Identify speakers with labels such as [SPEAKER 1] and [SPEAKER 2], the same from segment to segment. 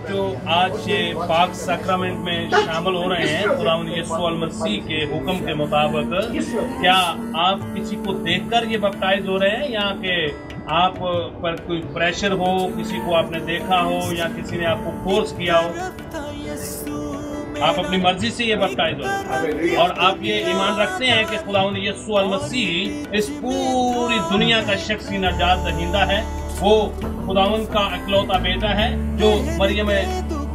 [SPEAKER 1] जो आज ये पाक सैक्रामेंट में शामिल हो रहे हैं खुदावंद यीशु मसीह के हुक्म के मुताबिक, क्या आप किसी को देखकर ये बपटाइज हो रहे हैं, या कि आप पर कोई प्रेशर हो, किसी को आपने देखा हो या किसी ने आपको फोर्स किया हो? आप अपनी मर्जी से ये बपटाइज हो और आप ये ईमान रखते हैं कि खुदावंद यीशु मसीह इस पूरी दुनिया का शख्सी नजात दहिंदा है, वो खुदावंद का इकलौता बेटा है जो मरियम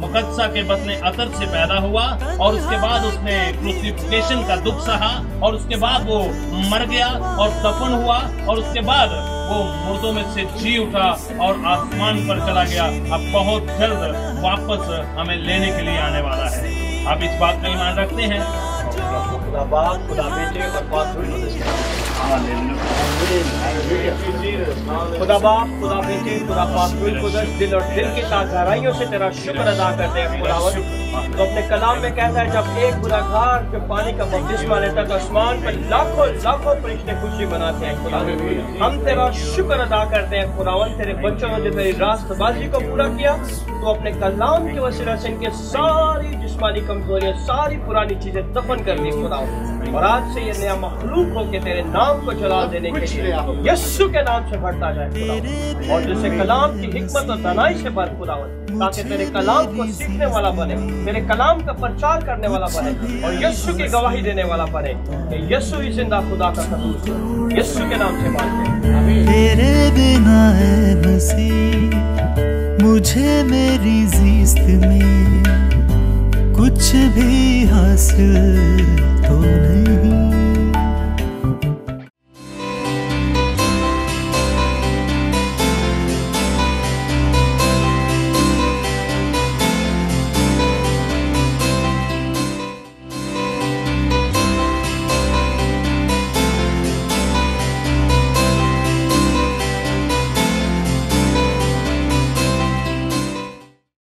[SPEAKER 1] मुकद्दसा के बतने अतर से पैदा हुआ और उसके बाद उसने क्रूसिफिकेशन का दुख सहा और उसके बाद वो मर गया और दफन हुआ और उसके बाद वो मुर्दों में से जी उठा और आसमान पर चला गया। अब बहुत जल्द वापस हमें लेने के लिए आने वाला है। आप इस बात का ईमान रखते हैं?
[SPEAKER 2] खुदा बाप, खुदा बेटे और खुदा बाप, खुदा बेटे, खुदा पाक कुदस दिल और दिल के साथ गहराइयों से तेरा शुक्र अदा करते हैं खुदावंद। तो अपने कलाम में कहता है जब एक गुनाहगार जो पानी का बपतिस्मा लेता है तो आसमान पर लाखों लाखों फरिश्ते खुशी मनाते हैं खुदावंद। हम तेरा शुक्र अदा करते हैं खुदावंद, तेरे बच्चों ने जो तेरी रास्तबाजी को पूरा किया, तो अपने कलाम की वसीला से इनके सारी जिस्मानी कमजोरियां, सारी पुरानी चीजें दफन कर दी खुदावंद, और आज से ये नया मखलूक हो के तेरे नाम को जला देने के लिए यीशु के नाम से बढ़ता जाए खुदावंद, और जिससे कलाम की हिकमत और दानाई से भर खुदावंद, ताकि तेरे कलाम को सीखने वाला बने, तेरे कलाम का प्रचार करने वाला बने और यीशु की गवाही देने वाला बने कि यीशु ही जिंदा खुदा का कसम। यीशु के नाम से मांगते हैं।
[SPEAKER 3] तेरे बिना है मसीह मुझे मेरी ज़िस्त में कुछ भी हासिल तो नहीं।